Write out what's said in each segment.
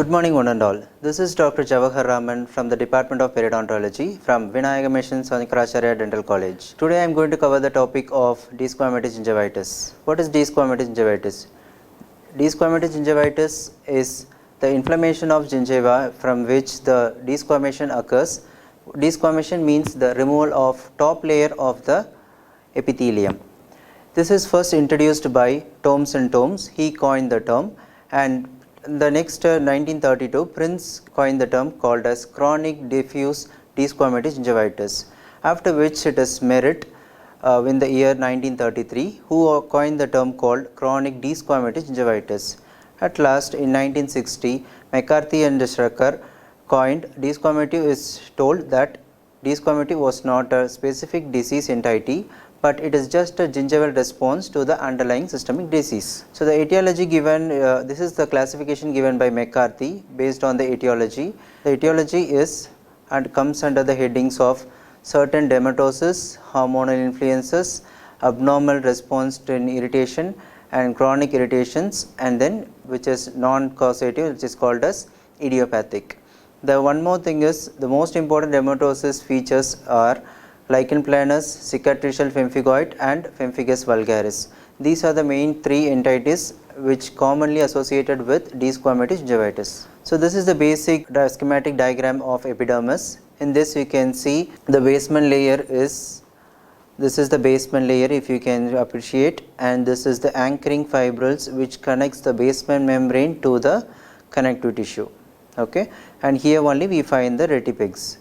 Good morning one and all. This is Dr. Jawahar from the Department of Periodontology from Vinayaga Mission Sonikaracharya Dental College. Today I am going to cover the topic of desquamative gingivitis. What is desquamative gingivitis? Desquamative gingivitis is the inflammation of gingiva from which the desquamation occurs. Desquamation means the removal of top layer of the epithelium. This is first introduced by Tomes and Tomes. He coined the term, and the next 1932 Prince coined the term called as chronic diffuse desquamative gingivitis, after which it is Merritt in the year 1933 who coined the term called chronic desquamative gingivitis. At last in 1960 McCarthy and Schrecker coined desquamative. Is told that desquamative was not a specific disease entity, but it is just a gingival response to the underlying systemic disease. So the etiology given, this is the classification given by McCarthy based on the etiology. The etiology is and comes under the headings of certain dermatosis, hormonal influences, abnormal response to irritation and chronic irritations, and then which is non-causative, which is called as idiopathic. The one more thing is the most important dermatosis features are Lichen planus, cicatricial pemphigoid and Pemphigus vulgaris. These are the main three entities which commonly associated with desquamative gingivitis. So this is the basic schematic diagram of epidermis. In this you can see the basement layer is, this is the basement layer if you can appreciate, and this is the anchoring fibrils which connects the basement membrane to the connective tissue. Okay, and here only we find the retipex.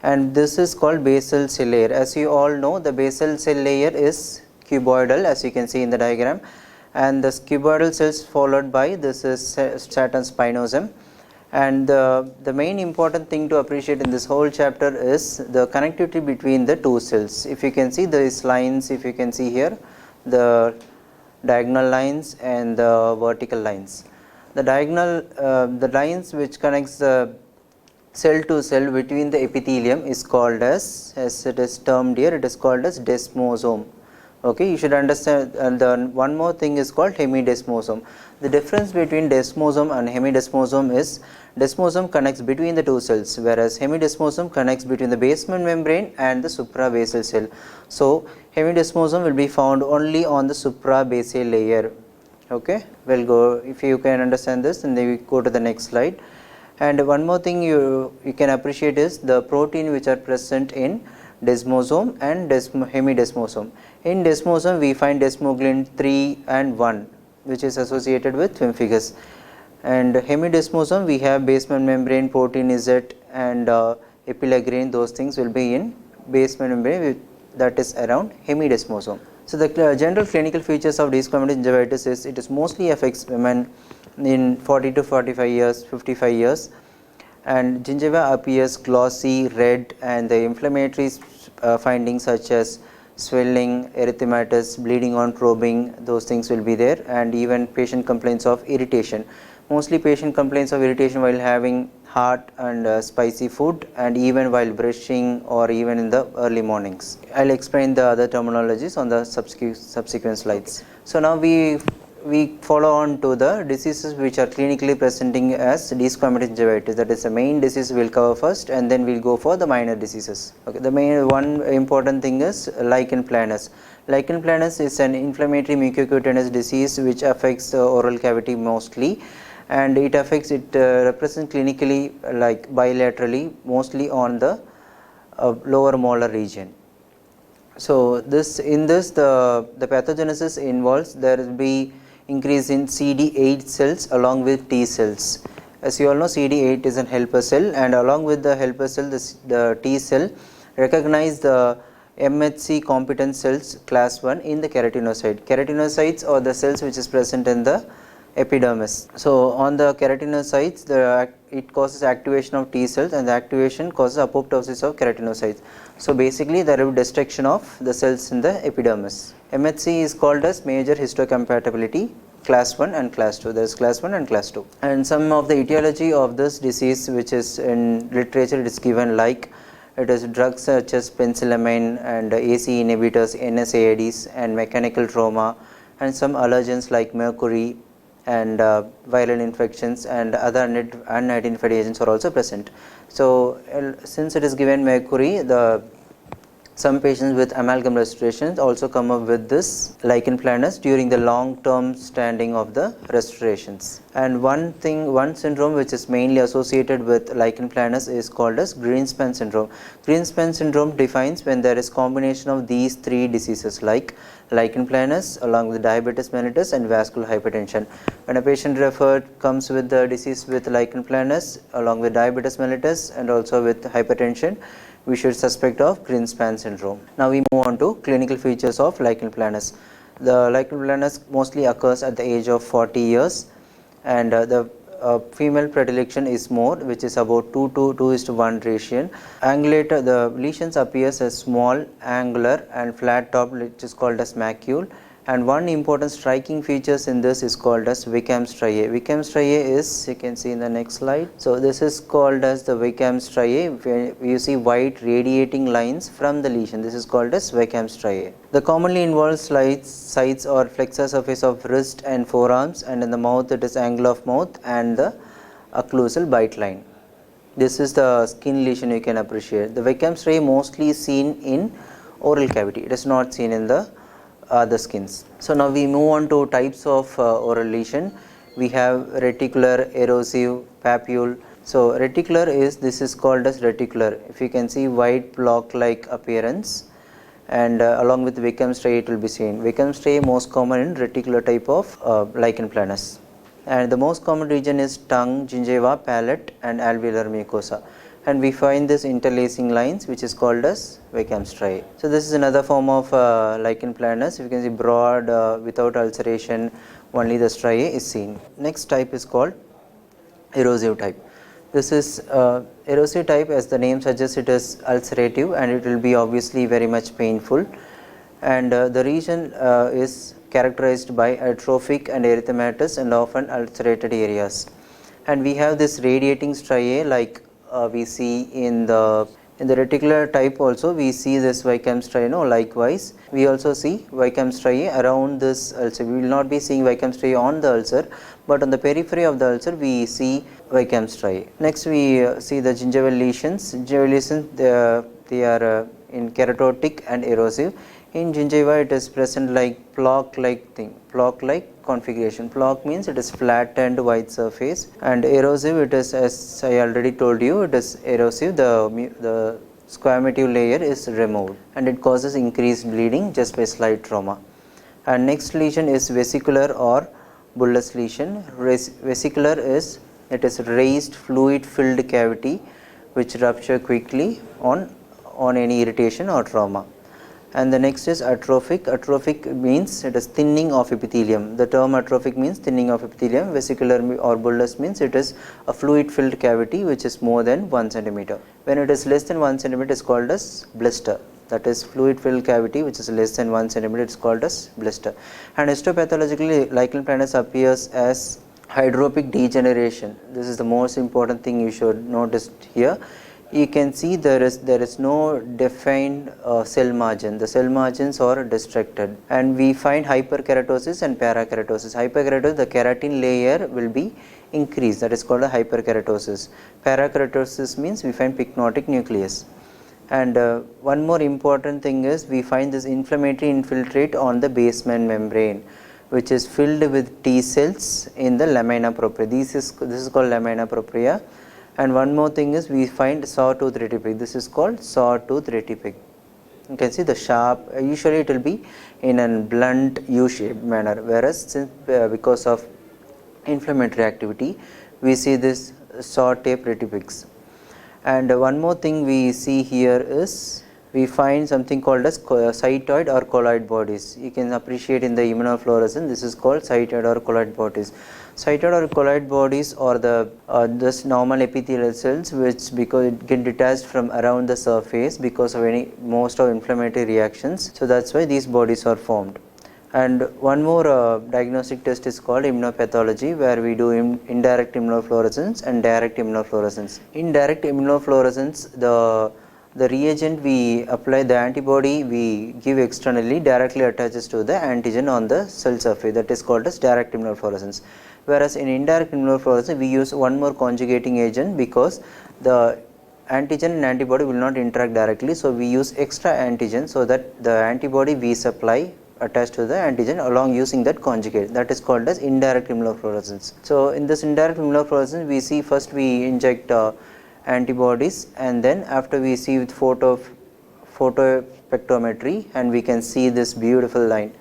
And this is called basal cell layer. As you all know, the basal cell layer is cuboidal, as you can see in the diagram, and the cuboidal cells followed by this is stratum spinosum. And the main important thing to appreciate in this whole chapter is the connectivity between the two cells. If you can see these lines, if you can see here the diagonal lines and the vertical lines. The diagonal the lines which connects the cell to cell between the epithelium is called as it is termed here, it is called as desmosome. Okay, you should understand. And then one more thing is called hemidesmosome. The difference between desmosome and hemidesmosome is desmosome connects between the two cells, whereas hemidesmosome connects between the basement membrane and the suprabasal cell. So hemidesmosome will be found only on the suprabasal layer. Okay, we'll go, if you can understand this, and then we go to the next slide. And one more thing you can appreciate is the protein which are present in desmosome and hemidesmosome. In desmosome we find desmoglin 3 and 1 which is associated with Pemphigus, and hemidesmosome we have basement membrane, protein Z and epilegrin. Those things will be in basement membrane, that is around hemidesmosome. So the general clinical features of desquamative gingivitis is it is mostly affects women in 40 to 45 years, 55 years, and gingiva appears glossy, red, and the inflammatory findings such as swelling, erythematosus, bleeding on probing, those things will be there, and even patient complaints of irritation. Mostly patient complaints of irritation while having hot and spicy food, and even while brushing or even in the early mornings. I will explain the other terminologies on the subsequent slides. So now we follow on to the diseases which are clinically presenting as desquamative gingivitis. That is the main disease we will cover first, and then we will go for the minor diseases. Okay, the main one important thing is Lichen planus. Lichen planus is an inflammatory mucocutaneous disease which affects the oral cavity mostly, and it affects, it represents clinically like bilaterally, mostly on the lower molar region. So this the pathogenesis involves there will be increase in CD8 cells along with T cells. As you all know, CD8 is an helper cell, and along with the helper cell, the T cell recognize the MHC competent cells class 1 in the keratinocyte. Keratinocytes are the cells which is present in the epidermis. So on the keratinocytes, it causes activation of T cells, and the activation causes apoptosis of keratinocytes. So basically there will be destruction of the cells in the epidermis. MHC is called as major histocompatibility class 1 and class 2. There is class 1 and class 2. And some of the etiology of this disease which is in literature, it is given like it is drugs such as penicillamine and AC inhibitors, NSAIDs, and mechanical trauma, and some allergens like mercury, and viral infections and other unidentified agents are also present. So, since it is given mercury, some patients with amalgam restorations also come up with this lichen planus during the long term standing of the restorations. And one syndrome which is mainly associated with lichen planus is called as Greenspan syndrome. Greenspan syndrome defines when there is combination of these three diseases like lichen planus along with diabetes mellitus and vascular hypertension. When a patient referred comes with the disease with lichen planus along with diabetes mellitus and also with hypertension, we should suspect of Greenspan syndrome. Now we move on to clinical features of lichen planus. The lichen planus mostly occurs at the age of 40 years, and the female predilection is more, which is about 2:1 ratio. Angulated, the lesions appears as small, angular and flat top, which is called as macule. And one important striking features in this is called as Wickham's striae. Wickham's striae is, you can see in the next slide. So this is called as the Wickham's striae, where you see white radiating lines from the lesion. This is called as Wickham's striae. The commonly involved sites or flexor surface of wrist and forearms, and in the mouth it is angle of mouth and the occlusal bite line. This is the skin lesion you can appreciate. The Wickham's striae mostly is seen in oral cavity. It is not seen in the other skins. So now we move on to types of oral lesion. We have reticular, erosive, papule. So reticular this is called as reticular. If you can see white block like appearance, and along with Wickham's striae it will be seen. Wickham's striae most common in reticular type of lichen planus. And the most common region is tongue, gingiva, palate and alveolar mucosa. And we find this interlacing lines which is called as Wickham's striae. So this is another form of lichen planus. If you can see broad without ulceration, only the striae is seen. Next type is called erosive type. This is erosive type, as the name suggests, it is ulcerative and it will be obviously very much painful. And the region is characterized by atrophic and erythematosus and often ulcerated areas. And we have this radiating striae like we see in the reticular type also. We see this Wickham's striae, likewise we also see Wickham's striae around this ulcer. We will not be seeing Wickham's striae on the ulcer, but on the periphery of the ulcer we see Wickham's striae. Next we see the gingival lesions. Gingival lesions, they are in keratotic and erosive. In gingiva it is present like plaque like thing, plaque like configuration. Plaque means it is flattened white surface, and erosive it is, as I already told you, it is erosive. The squamative layer is removed and it causes increased bleeding just by slight trauma. And next lesion is vesicular or bullous lesion. Vesicular is, it is raised fluid filled cavity which rupture quickly on any irritation or trauma. And the next is atrophic. Atrophic means it is thinning of epithelium. The term atrophic means thinning of epithelium. Vesicular or bullous means it is a fluid filled cavity which is more than 1 centimeter. When it is less than 1 centimeter, it is called as blister. That is fluid filled cavity which is less than 1 centimeter, it is called as blister. And histopathologically, lichen planus appears as hydropic degeneration. This is the most important thing you should notice here. You can see there is no defined cell margin. The cell margins are destructed, and we find hyperkeratosis and parakeratosis. Hyperkeratosis, the keratin layer will be increased, that is called a hyperkeratosis. Parakeratosis means we find pycnotic nucleus. And one more important thing is we find this inflammatory infiltrate on the basement membrane, which is filled with T cells in the lamina propria. This is called lamina propria. And one more thing is we find sawtooth retipig. This is called sawtooth retipig. You can see the sharp, usually it will be in a blunt U-shaped manner, whereas since because of inflammatory activity we see this saw-tape retipigs. And one more thing we see here is we find something called as cytoid or colloid bodies. You can appreciate in the immunofluorescence, this is called cytoid or colloid bodies. Cytoid or colloid bodies are this normal epithelial cells which, because it get detached from around the surface because of most of inflammatory reactions. So that's why these bodies are formed. And one more diagnostic test is called immunopathology, where we do indirect immunofluorescence and direct immunofluorescence. In direct immunofluorescence, the the reagent we apply, the antibody we give externally directly attaches to the antigen on the cell surface, that is called as direct immunofluorescence. Whereas in indirect immunofluorescence we use one more conjugating agent because the antigen and antibody will not interact directly. So, we use extra antigen so that the antibody we supply attached to the antigen along using that conjugate, that is called as indirect immunofluorescence. So, in this indirect immunofluorescence we see first we inject antibodies, and then after we see with photospectrometry, and we can see this beautiful line.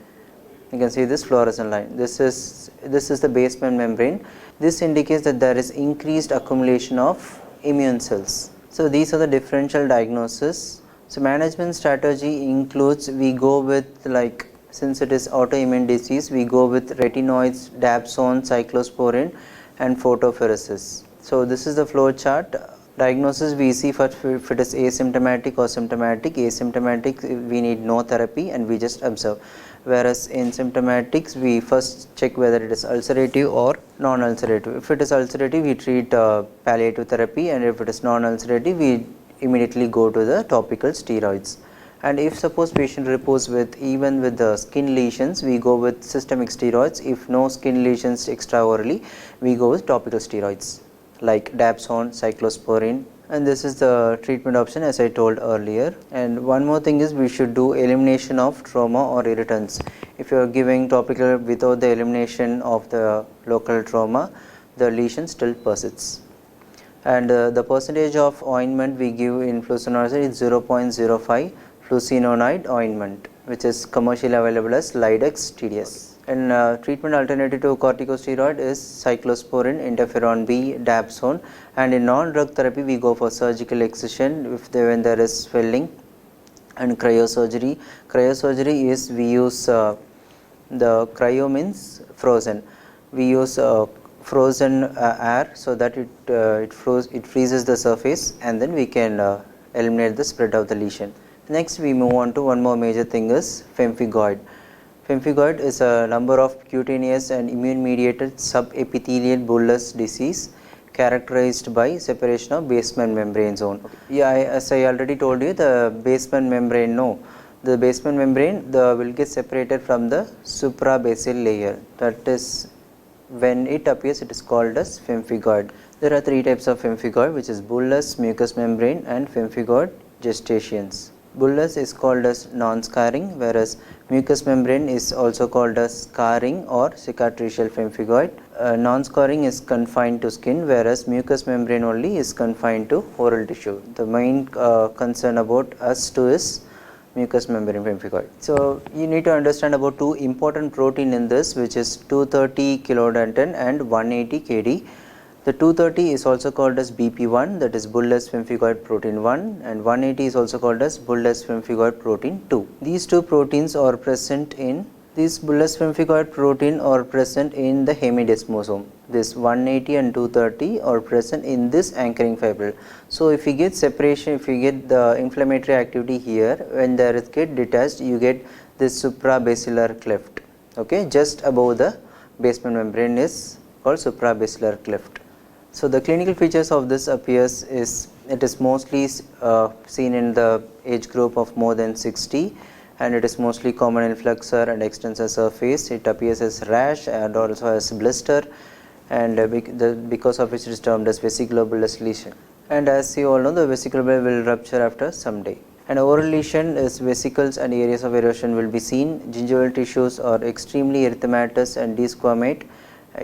You can see this fluorescent line. This is the basement membrane. This indicates that there is increased accumulation of immune cells. So, these are the differential diagnosis. So, management strategy includes, we go with, like, since it is autoimmune disease, we go with retinoids, dapsone, cyclosporin and photopheresis. So, this is the flow chart. Diagnosis we see first if it is asymptomatic or symptomatic. Asymptomatic we need no therapy and we just observe, whereas in symptomatics we first check whether it is ulcerative or non-ulcerative. If it is ulcerative we treat palliative therapy, and if it is non-ulcerative we immediately go to the topical steroids. And if suppose patient reports with even with the skin lesions, we go with systemic steroids. If no skin lesions extraorally, we go with topical steroids like dapsone, cyclosporin, and this is the treatment option as I told earlier. And one more thing is we should do elimination of trauma or irritants. If you are giving topical without the elimination of the local trauma, the lesion still persists. And the percentage of ointment we give in fluconazole is 0.05 flucinonide ointment, which is commercially available as Lidex TDS. And treatment alternative to corticosteroid is cyclosporin, interferon B, dapsone, and in non-drug therapy we go for surgical excision when there is swelling, and cryosurgery. Cryosurgery is we use the cryo means frozen. We use frozen air so that it freezes the surface, and then we can eliminate the spread of the lesion. Next we move on to one more major thing is pemphigoid. Pemphigoid is a number of cutaneous and immune mediated subepithelial bullous disease characterized by separation of basement membrane zone. As I already told you, the basement membrane will get separated from the suprabasal layer. That is, when it appears, it is called as pemphigoid. There are three types of pemphigoid, which is bullous, mucous membrane, and pemphigoid gestations. Bullous is called as non-scarring, whereas mucous membrane is also called as scarring or cicatricial pemphigoid. Non-scarring is confined to skin, whereas mucous membrane only is confined to oral tissue. The main concern about us too is mucous membrane pemphigoid. So, you need to understand about two important protein in this, which is 230 kilodalton and 180 kD. The 230 is also called as BP1, that is bullous pemphigoid protein 1, and 180 is also called as bullous pemphigoid protein 2. These two proteins are present in bullous pemphigoid protein are present in the hemidesmosome. This 180 and 230 are present in this anchoring fibril. So, if you get separation, if you get the inflammatory activity here, when there is get detached, you get this suprabasilar cleft. Okay, just above the basement membrane is called suprabasilar cleft. So, the clinical features of this appears is it is mostly seen in the age group of more than 60, and it is mostly common in flexor and extensor surface. It appears as rash and also as blister, and because of which it is termed as vesiculobullous lesion. And as you all know, the vesicular will rupture after some day. An oral lesion is vesicles and areas of erosion will be seen. Gingival tissues are extremely erythematous and desquamate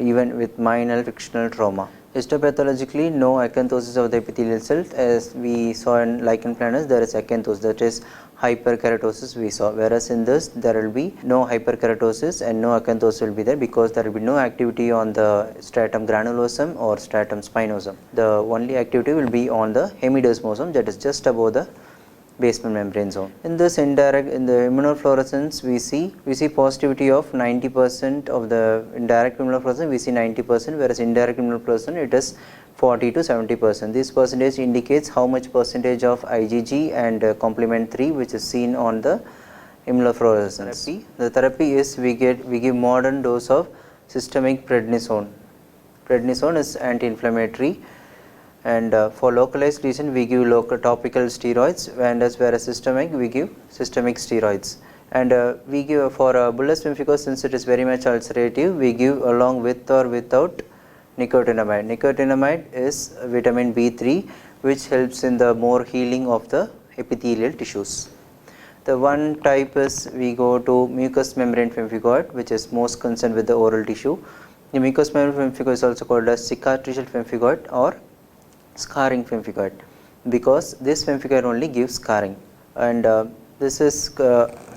even with minor frictional trauma. Histopathologically, no acanthosis of the epithelial cells, as we saw in Lichen planus, there is acanthosis, that is hyperkeratosis we saw, whereas in this there will be no hyperkeratosis and no acanthosis will be there because there will be no activity on the stratum granulosum or stratum spinosum. The only activity will be on the hemidesmosome, that is just above the basement membrane zone. In this in the immunofluorescence we see positivity of 90% of the indirect immunofluorescence, we see 90%, whereas indirect immunofluorescence it is 40 to 70%. This percentage indicates how much percentage of IgG and complement 3 which is seen on the immunofluorescence. The therapy is we give modern dose of systemic prednisone. Prednisone is anti-inflammatory, and for localized lesion we give local topical steroids, and as whereas systemic we give systemic steroids. And we give for bullous pemphigoid, since it is very much ulcerative, we give along with or without nicotinamide. Nicotinamide is vitamin B3, which helps in the more healing of the epithelial tissues. The one type is we go to mucous membrane pemphigoid, which is most concerned with the oral tissue. The mucous membrane pemphigoid is also called as cicatricial pemphigoid or scarring pemphigoid, because this pemphigoid only gives scarring. And this is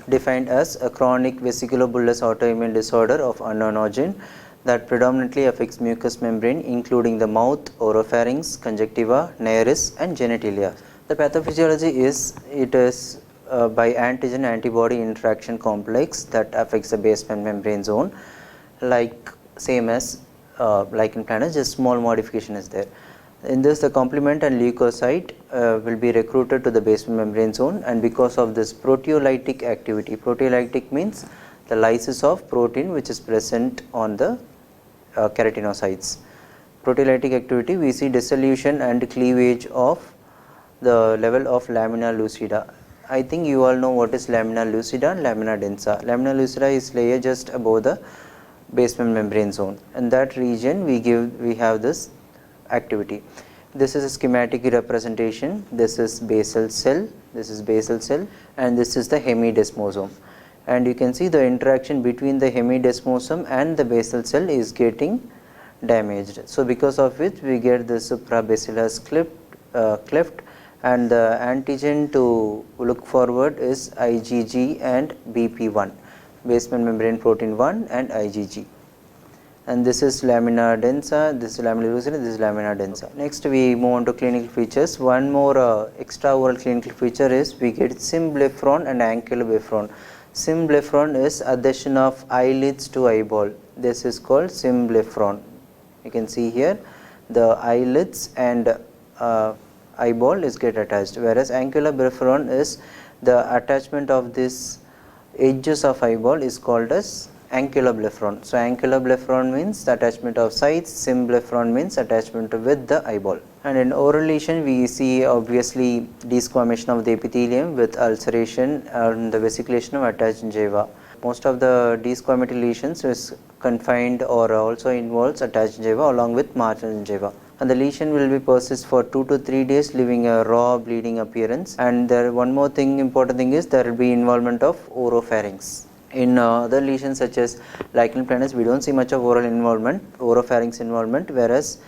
defined as a chronic vesiculobullous autoimmune disorder of unknown origin that predominantly affects mucous membrane, including the mouth, oropharynx, conjunctiva, nares and genitalia. The pathophysiology is, it is by antigen antibody interaction complex that affects the basement membrane zone, like same as lichen planus, just small modification is there. In this, the complement and leukocyte will be recruited to the basement membrane zone, and because of this proteolytic activity, proteolytic means the lysis of protein which is present on the keratinocytes. Proteolytic activity, we see dissolution and cleavage of the level of lamina lucida. I think you all know what is lamina lucida and lamina densa. Lamina lucida is layer just above the basement membrane zone, and that region we have this activity. This is a schematic representation. This is basal cell, and this is the hemidesmosome, and you can see the interaction between the hemidesmosome and the basal cell is getting damaged. So because of which we get the suprabasilar cleft, and the antigen to look forward is IgG and BP1, basement membrane protein 1 and IgG. And this is lamina densa, this is lamina lucida, this is lamina densa. Next we move on to clinical features. One more extraoral clinical feature is we get symblephron and ankylobephron. Symblephron is adhesion of eyelids to eyeball. This is called symblephron. You can see here the eyelids and eyeball is get attached, whereas ankylobephron is the attachment of this edges of eyeball is called as ankyloblephron. So ankyloblephron means the attachment of sides, symblephron means attachment with the eyeball. And in oral lesion we see obviously desquamation of the epithelium with ulceration and the vesiculation of attached gingiva. Most of the desquamative lesions is confined or also involves attached gingiva along with marginal gingiva. And the lesion will be persist for 2 to 3 days, leaving a raw bleeding appearance. And there one more thing, important thing is there will be involvement of oropharynx. In other lesions such as lichen planus, we don't see much of oral involvement, oropharynx involvement, whereas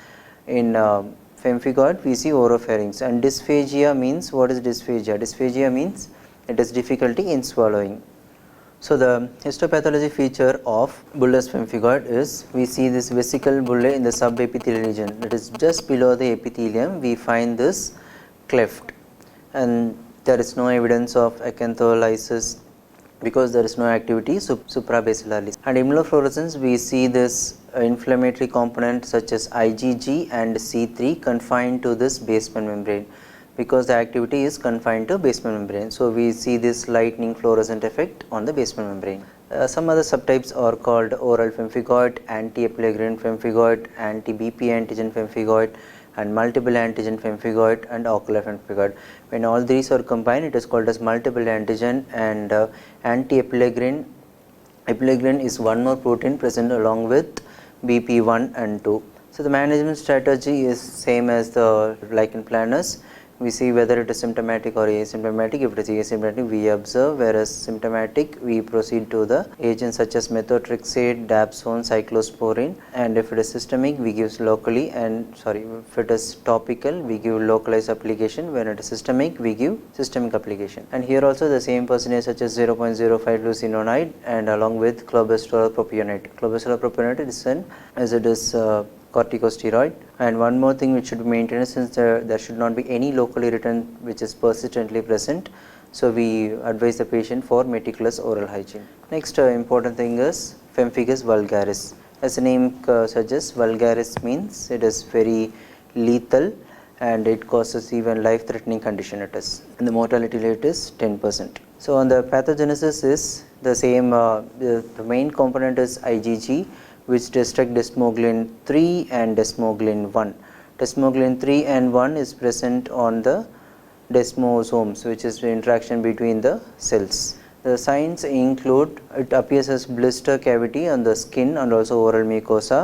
in pemphigoid we see oropharynx. And dysphagia means, what is dysphagia? Dysphagia means it is difficulty in swallowing. So the histopathology feature of bullous pemphigoid is we see this vesicle bullae in the subepithelial region, that is just below the epithelium. We find this cleft, and there is no evidence of acantholysis because there is no activity suprabasilarly. And immunofluorescence, we see this inflammatory component such as IgG and C3 confined to this basement membrane, because the activity is confined to basement membrane. So we see this lightning fluorescent effect on the basement membrane. Some other subtypes are called oral pemphigoid, anti-epilegrin pemphigoid, anti-BP antigen pemphigoid, and multiple antigen pemphigoid and ocular pemphigoid. When all these are combined, it is called as multiple antigen and anti-epilegrin. Epilegrin is one more protein present along with BP1 and 2. So the management strategy is same as the lichen planus. We see whether it is symptomatic or asymptomatic. If it is asymptomatic, we observe, whereas symptomatic we proceed to the agents such as methotrexate, dapsone, cyclosporin, and if it is systemic we give locally, and if it is topical we give localized application. When it is systemic we give systemic application. And here also the same percentage such as 0.05 leucinonide and along with clobesterol propionate. Clobesterol propionate is an as it is corticosteroid. And one more thing which should be maintained, since there should not be any locally written which is persistently present, so we advise the patient for meticulous oral hygiene. Next important thing is Pemphigus vulgaris. As the name suggests, vulgaris means it is very lethal and it causes even life threatening condition it is, and the mortality rate is 10%. So on the pathogenesis is the same, the main component is IgG, which destruct desmoglein 3 and desmoglein 1. Desmoglin 3 and 1 is present on the desmosomes, which is the interaction between the cells. The signs include, it appears as blister cavity on the skin and also oral mucosa.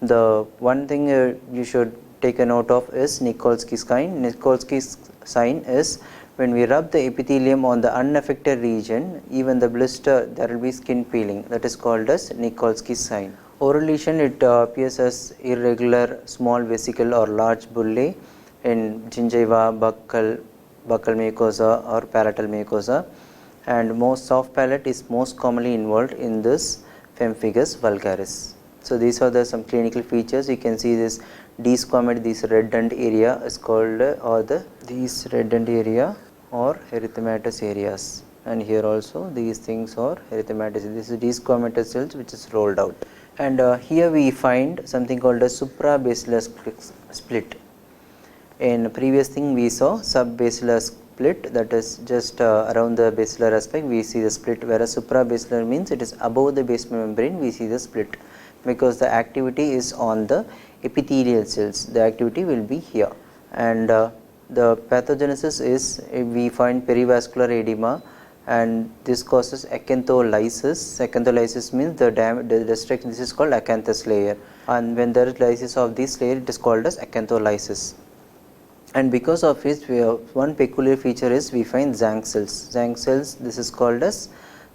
The one thing you should take a note of is Nikolsky sign. Nikolsky sign is when we rub the epithelium on the unaffected region, even the blister, there will be skin peeling. That is called as Nikolsky sign. Oral lesion, it appears as irregular small vesicle or large bullae in gingiva, buccal mucosa or palatal mucosa, and most soft palate is most commonly involved in this Pemphigus vulgaris. So these are the some clinical features. You can see this desquamative, this reddened area is called these reddened area or erythematous areas, and here also these things are erythematous. This is desquamative cells which is rolled out, and here we find something called a suprabasilar split. In previous thing we saw subbasilar split, that is just around the basilar aspect we see the split, whereas suprabasilar means it is above the basement membrane we see the split, because the activity is on the epithelial cells, the activity will be here. And the pathogenesis is we find perivascular edema, and this causes acantholysis. Acantholysis means the destruction, this is called acanthus layer, and when there is lysis of this layer it is called as acantholysis. And because of it, one peculiar feature is we find Zank cells. Zank cells, this is called as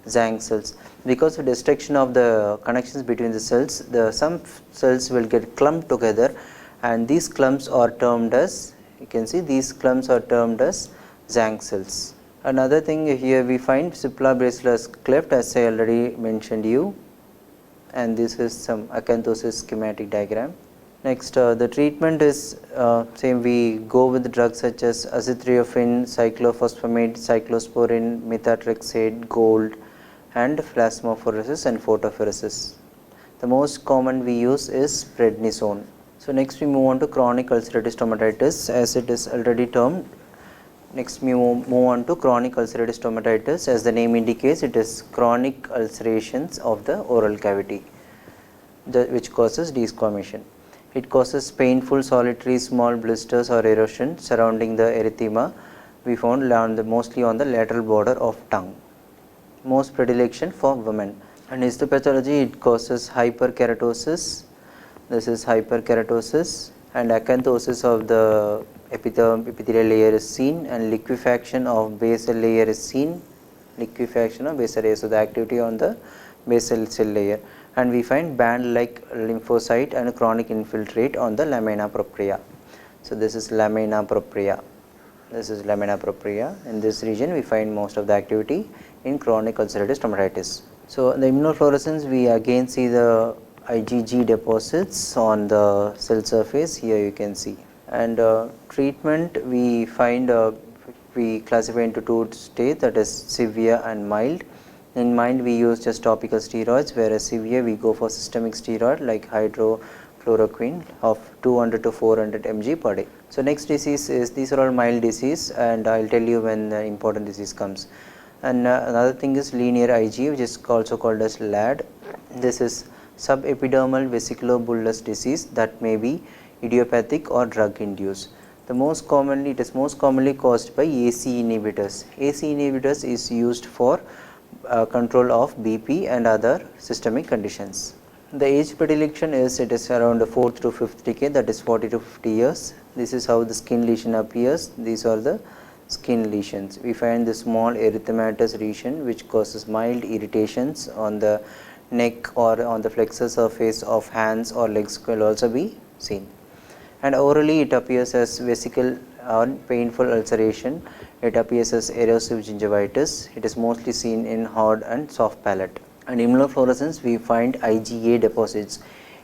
Zank cells. Because of destruction of the connections between the cells, some cells will get clumped together, and these clumps are termed as, you can see these clumps are termed as Zank cells. Another thing here we find suprabasilar cleft, as I already mentioned you, and this is some acanthosis schematic diagram. Next, the treatment is same, we go with drugs such as azithromycin, cyclophosphamide, cyclosporin, methotrexate, gold, and plasmapheresis and photopheresis. The most common we use is prednisone. So next we move on to chronic ulcerative stomatitis, as it is already termed. Next we move on to chronic ulcerative stomatitis. As the name indicates, it is chronic ulcerations of the oral cavity, which causes desquamation. It causes painful solitary small blisters or erosion surrounding the erythema. We found mostly on the lateral border of tongue. Most predilection for women. And histopathology, it causes hyperkeratosis. This is hyperkeratosis, and acanthosis of the epithelial layer is seen, and liquefaction of basal layer is seen. Liquefaction of basal layer, so the activity on the basal cell layer. And we find band-like lymphocyte and chronic infiltrate on the lamina propria. So this is lamina propria. This is lamina propria. In this region we find most of the activity in chronic ulcerative stomatitis. So in the immunofluorescence we again see the IgG deposits on the cell surface. Here you can see. And treatment we find we classify into two states, that is severe and mild. In mild we use just topical steroids, whereas severe we go for systemic steroid like hydrochloroquine of 200 to 400 mg per day. So next disease is, these are all mild disease, and I will tell you when the important disease comes. And another thing is linear IG, which is also called as LAD. This is subepidermal vesiculobullous disease that may be idiopathic or drug induced. It is most commonly caused by AC inhibitors. AC inhibitors is used for control of BP and other systemic conditions. The age predilection is, it is around the 4th to 5th decade, that is 40 to 50 years. This is how the skin lesion appears. These are the skin lesions. We find the small erythematous lesion which causes mild irritations on the neck or on the flexor surface of hands or legs will also be seen. And orally it appears as vesicle or painful ulceration. It appears as erosive gingivitis. It is mostly seen in hard and soft palate. And immunofluorescence we find IgA deposits.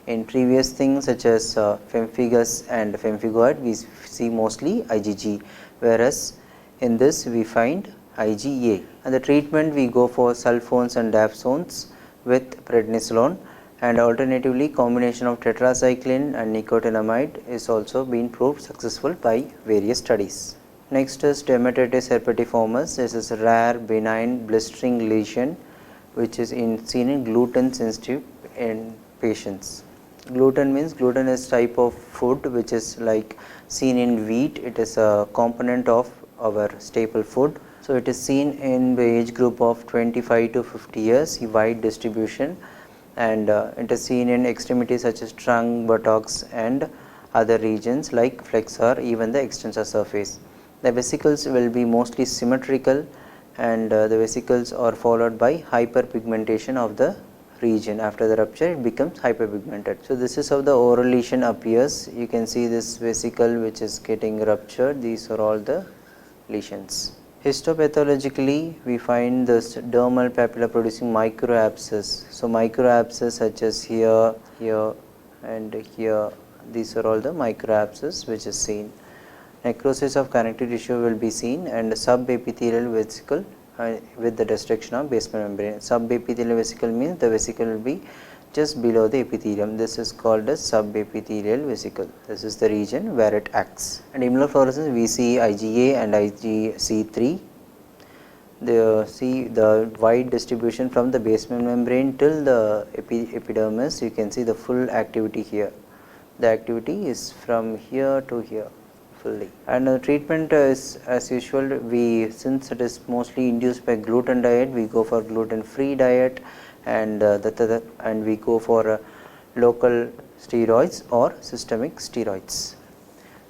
In previous things such as Pemphigus and Pemphigoid we see mostly IgG, whereas in this we find IgA. And the treatment we go for sulfones and dapsones with prednisolone, and alternatively combination of tetracycline and nicotinamide is also been proved successful by various studies. Next is dermatitis herpetiformis. This is a rare benign blistering lesion which is seen in gluten sensitive in patients. Gluten means gluten is type of food which is like seen in wheat. It is a component of our staple food. So it is seen in the age group of 25 to 50 years, wide distribution, and it is seen in extremities such as trunk, buttocks and other regions like flexor, even the extensor surface. The vesicles will be mostly symmetrical, and the vesicles are followed by hyperpigmentation of the region. After the rupture it becomes hyperpigmented. So this is how the oral lesion appears. You can see this vesicle which is getting ruptured. These are all the lesions. Histopathologically, we find this dermal papilla producing microabscess. So microabscess such as here, here and here, these are all the microabscess which is seen. Necrosis of connective tissue will be seen, and subepithelial vesicle with the destruction of basement membrane. Subepithelial vesicle means the vesicle will be just below the epithelium. This is called as subepithelial vesicle. This is the region where it acts. And immunofluorescence, we see IgA and IgC3. See the wide distribution from the basement membrane till the epidermis. You can see the full activity here. The activity is from here to here fully. And the treatment is as usual. Since it is mostly induced by gluten diet, we go for gluten free diet, and we go for local steroids or systemic steroids.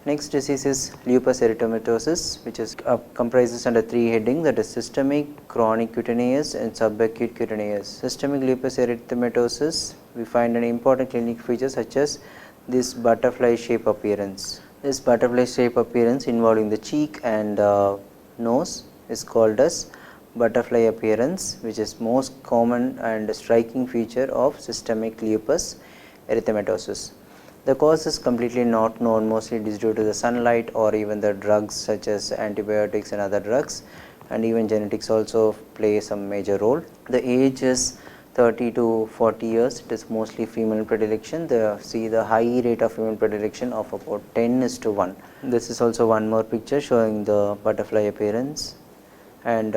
Next disease is lupus erythematosus, which is comprises under three headings, that is systemic, chronic cutaneous and subacute cutaneous. Systemic lupus erythematosus, we find an important clinical feature such as this butterfly shape appearance. This butterfly shape appearance involving the cheek and nose is called as butterfly appearance, which is most common and striking feature of systemic lupus erythematosus. The cause is completely not known. Mostly it is due to the sunlight or even the drugs such as antibiotics and other drugs, and even genetics also play some major role. The age is 30 to 40 years. It is mostly female predilection. See the high rate of female predilection of about 10:1. This is also one more picture showing the butterfly appearance. And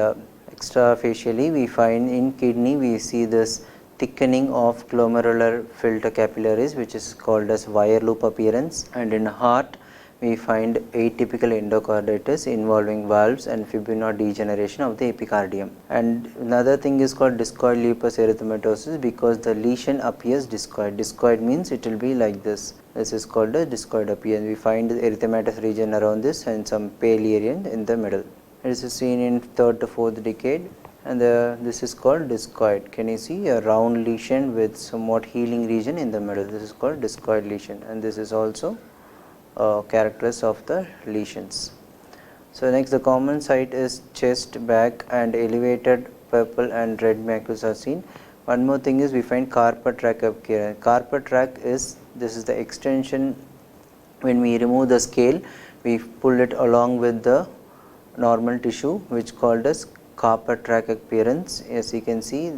extrafacially, we find in kidney, we see this thickening of glomerular filter capillaries, which is called as wire loop appearance. And in heart, we find atypical endocarditis involving valves and fibula degeneration of the epicardium. And another thing is called discoid lupus erythematosus, because the lesion appears discoid. Discoid means it will be like this. This is called a discoid appearance. We find the erythematous region around this and some pale area in the middle. It is seen in 3rd to 4th decade, and this is called discoid. Can you see a round lesion with somewhat healing region in the middle? This is called discoid lesion, and this is also characters of the lesions. So next, the common site is chest, back, and elevated purple and red macules are seen. One more thing is we find carpet tract appearance. Carpet tract is, this is the extension. When we remove the scale, we pull it along with the normal tissue, which called as carpet tract appearance. As you can see,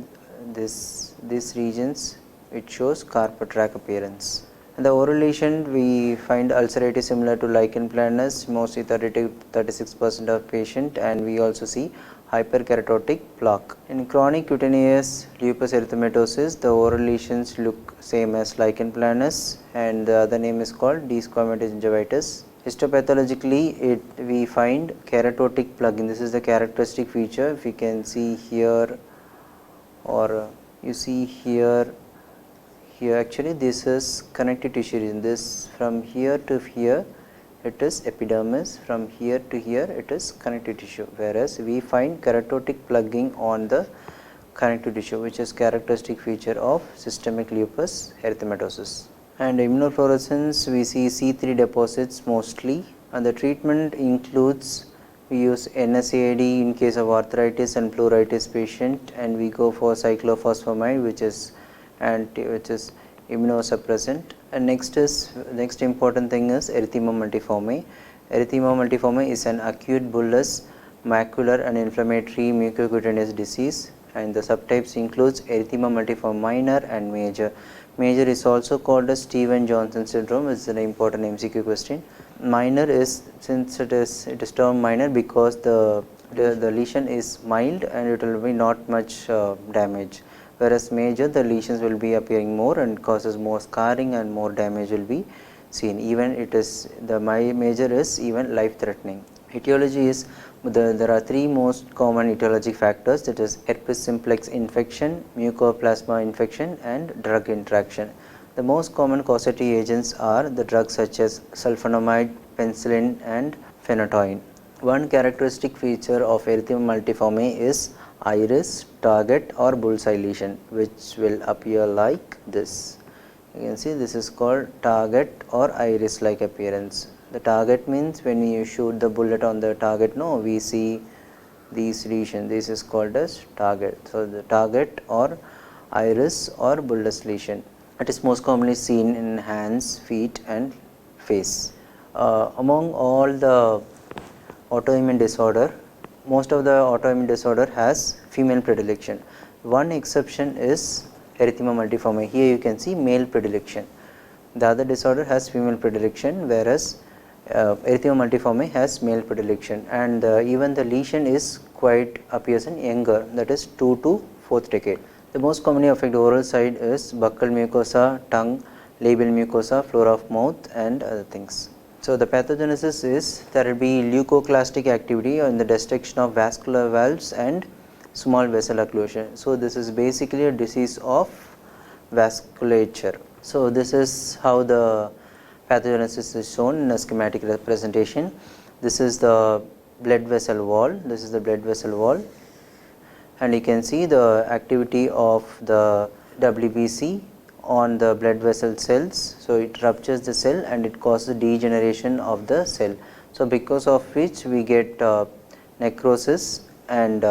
these regions, it shows carpet tract appearance. And the oral lesion, we find ulcerative similar to lichen planus, mostly 30 to 36% of patient, and we also see hyperkeratotic plaque. In chronic cutaneous lupus erythematosus, the oral lesions look same as lichen planus, and the other name is called desquamative gingivitis. Histopathologically, we find keratotic plugging. This is the characteristic feature. If you can see here, or you see here, actually this is connective tissue region. This from here to here, it is epidermis. From here to here, it is connective tissue. Whereas we find keratotic plugging on the connective tissue, which is characteristic feature of systemic lupus erythematosus. And immunofluorescence, we see C3 deposits mostly, and the treatment includes, we use NSAID in case of arthritis and pleuritis patient, and we go for cyclophosphamide, which is immunosuppressant. And next important thing is erythema multiforme. Erythema multiforme is an acute bullous, macular and inflammatory mucocutaneous disease, and the subtypes includes erythema multiforme minor and major. Major is also called as Stevens-Johnson syndrome. It's an important MCQ question. Minor is, since it is termed minor because the lesion is mild and it will be not much damage. whereas major the lesions will be appearing more and causes more scarring and more damage will be seen, even it is the major is even life threatening. Etiology is there are three most common etiologic factors, that is herpes simplex infection, mycoplasma infection and drug interaction. The most common causative agents are the drugs such as sulfonamide, penicillin and phenytoin. One characteristic feature of erythema multiforme is iris, target or bullseye lesion, which will appear like this. You can see this is called target or iris like appearance. The target means when you shoot the bullet on the target, no, we see these lesions, this is called as target. So, the target or iris or bullous lesion, it is most commonly seen in hands, feet and face. Among all the autoimmune disorder, most of the autoimmune disorder has female predilection. One exception is erythema multiforme. Here you can see male predilection. The other disorder has female predilection, whereas erythema multiforme has male predilection, and even the lesion is quite appears in younger, that is 2 to 4th decade. The most commonly affected oral side is buccal mucosa, tongue, labial mucosa, flora of mouth and other things. So, the pathogenesis is there will be leucoclastic activity in the destruction of vascular valves and small vessel occlusion. So, this is basically a disease of vasculature. So, this is how the pathogenesis is shown in a schematic representation. This is the blood vessel wall, this is the blood vessel wall, and you can see the activity of the WBC on the blood vessel cells. So, it ruptures the cell and it causes degeneration of the cell. So, because of which we get necrosis, and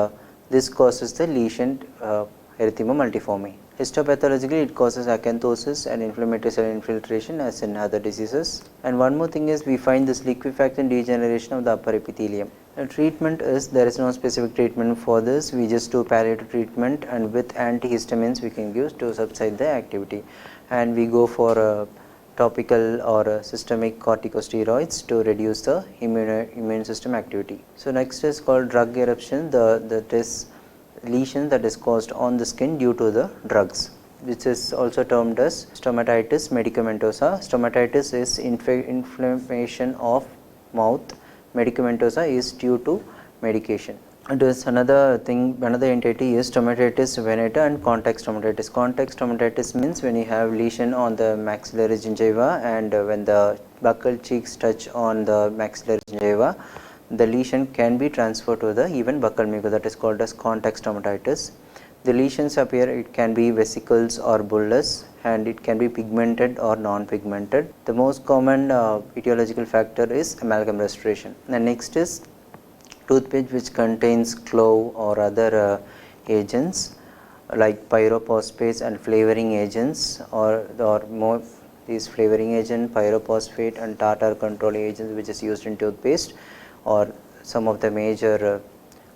this causes the lesion erythema multiforme. Histopathologically, it causes acanthosis and inflammatory cell infiltration as in other diseases. And one more thing is we find this liquefaction degeneration of the upper epithelium. The treatment is, there is no specific treatment for this, we just do palliative treatment, and with antihistamines we can use to subside the activity, and we go for a topical or a systemic corticosteroids to reduce the immune system activity. So, next is called drug eruption, that is lesion that is caused on the skin due to the drugs, which is also termed as stomatitis medicamentosa. Stomatitis is inflammation of mouth, medicamentosa is due to medication. And there is another thing, another entity is stomatitis venata and contact stomatitis. Contact stomatitis means when you have lesion on the maxillary gingiva, and when the buccal cheeks touch on the maxillary gingiva, the lesion can be transferred to the even buccal mucosa, that is called as contact stomatitis. The lesions appear, it can be vesicles or bullous, and it can be pigmented or non-pigmented. The most common etiological factor is amalgam restoration. The next is toothpaste which contains clove or other agents like pyrophosphates and flavoring agents, or more these flavoring agent, pyrophosphate and tartar control agents which is used in toothpaste, or some of the major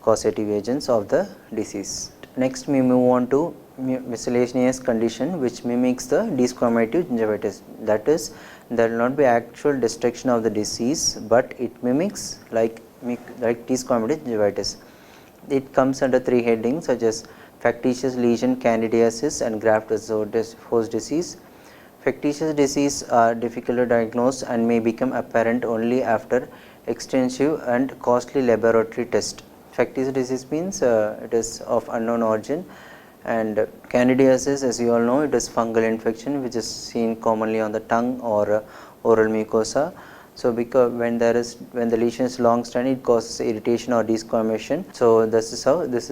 causative agents of the disease. Next we move on to miscellaneous condition which mimics the desquamative gingivitis, that is there will not be actual destruction of the disease, but it mimics like desquamative gingivitis. It comes under three headings such as factitious lesion, candidiasis and graft versus host disease. Factitious disease are difficult to diagnose and may become apparent only after extensive and costly laboratory test. Factitious disease means it is of unknown origin, and candidiasis, as you all know, it is fungal infection which is seen commonly on the tongue or oral mucosa. So, because when the lesion is long standing, it causes irritation or desquamation. So, this is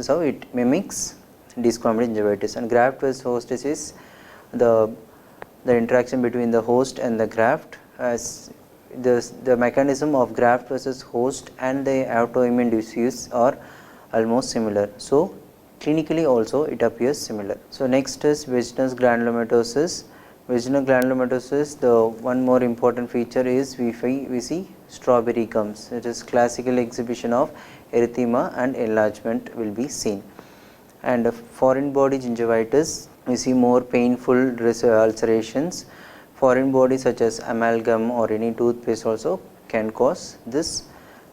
how it mimics desquamative gingivitis. And graft versus host disease, the interaction between the host and the graft, as the mechanism of graft versus host and the autoimmune disease are almost similar. So, clinically also it appears similar. So, next is vaginous granulomatosis. Vaginal granulomatosis, the one more important feature is we see strawberry gums. It is classical exhibition of erythema and enlargement will be seen. And foreign body gingivitis, we see more painful ulcerations. Foreign body such as amalgam or any toothpaste also can cause this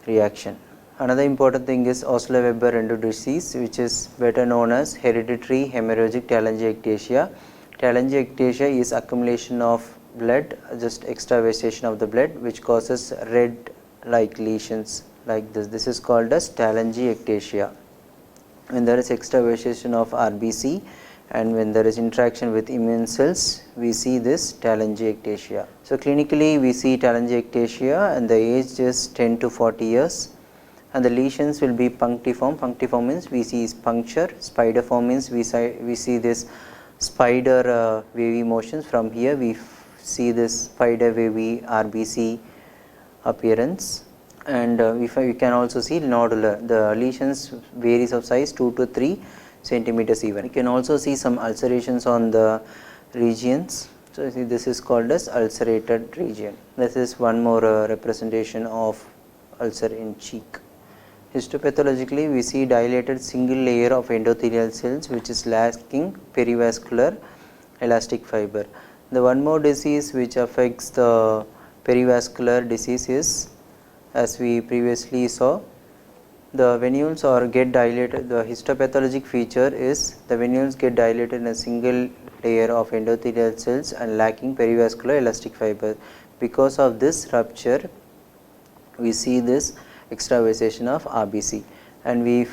reaction. Another important thing is Osler-Weber-Rendu disease, which is better known as hereditary hemorrhagic telangiectasia. Telangiectasia is accumulation of blood, just extravasation of the blood, which causes red like lesions like this. This is called as telangiectasia. When there is extravasation of RBC and when there is interaction with immune cells, we see this telangiectasia. So clinically we see telangiectasia and the age is 10 to 40 years. And the lesions will be punctiform. Punctiform means we see puncture. Spiderform means we see this spider wavy motions. From here we see this spider wavy RBC appearance, and we can also see nodular. The lesions varies of size 2 to 3 centimeters even. We can also see some ulcerations on the regions. So see, this is called as ulcerated region. This is one more representation of ulcer in cheek. Histopathologically, we see dilated single layer of endothelial cells which is lacking perivascular elastic fiber. The one more disease which affects the perivascular disease is, as we previously saw, the venules or get dilated. The histopathologic feature is the venules get dilated in a single layer of endothelial cells and lacking perivascular elastic fiber. Because of this rupture, we see this extravasation of RBC, and we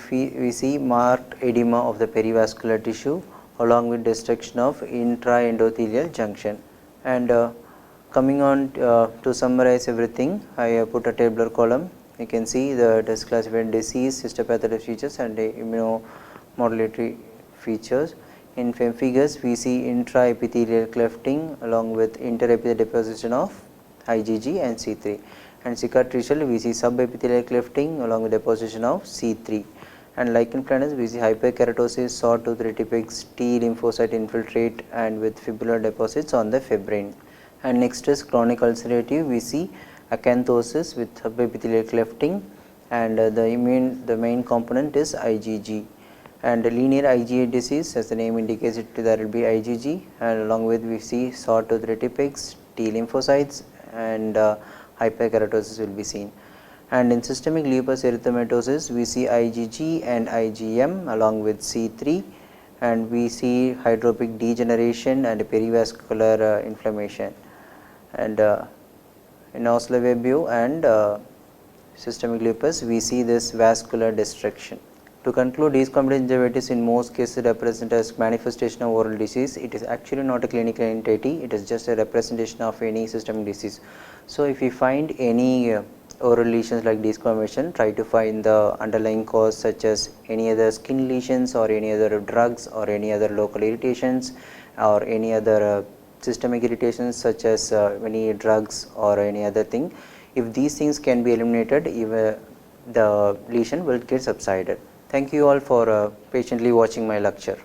see marked edema of the perivascular tissue along with destruction of intraendothelial junction. And coming on to summarize everything, I put a tabular column. You can see the classified disease, histopathology features and immunomodulatory features. In Pemphigus, we see intraepithelial clefting along with interepithelial deposition of IgG and C3. And cicatricial, we see subepithelial clefting along with deposition of C3. And Lichen planus, we see hyperkeratosis, sawtooth retipex, T lymphocyte infiltrate and with fibrillar deposits on the fibrin. And next is chronic ulcerative, we see acanthosis with subepithelial clefting, and the main component is IgG. And linear IgA disease, as the name indicates, there will be IgG, and along with we see sawtooth retipex, T lymphocytes, and hyperkeratosis will be seen. And in systemic lupus erythematosus, we see IgG and IgM along with C3, and we see hydropic degeneration and perivascular inflammation. And in Osler-Weber and systemic lupus, we see this vascular destruction. To conclude, desquamative gingivitis in most cases represent as manifestation of oral disease. It is actually not a clinical entity, it is just a representation of any systemic disease. So if you find any oral lesions like desquamation, try to find the underlying cause, such as any other skin lesions or any other drugs or any other local irritations or any other systemic irritations such as any drugs or any other thing. If these things can be eliminated, even the lesion will get subsided. Thank you all for patiently watching my lecture.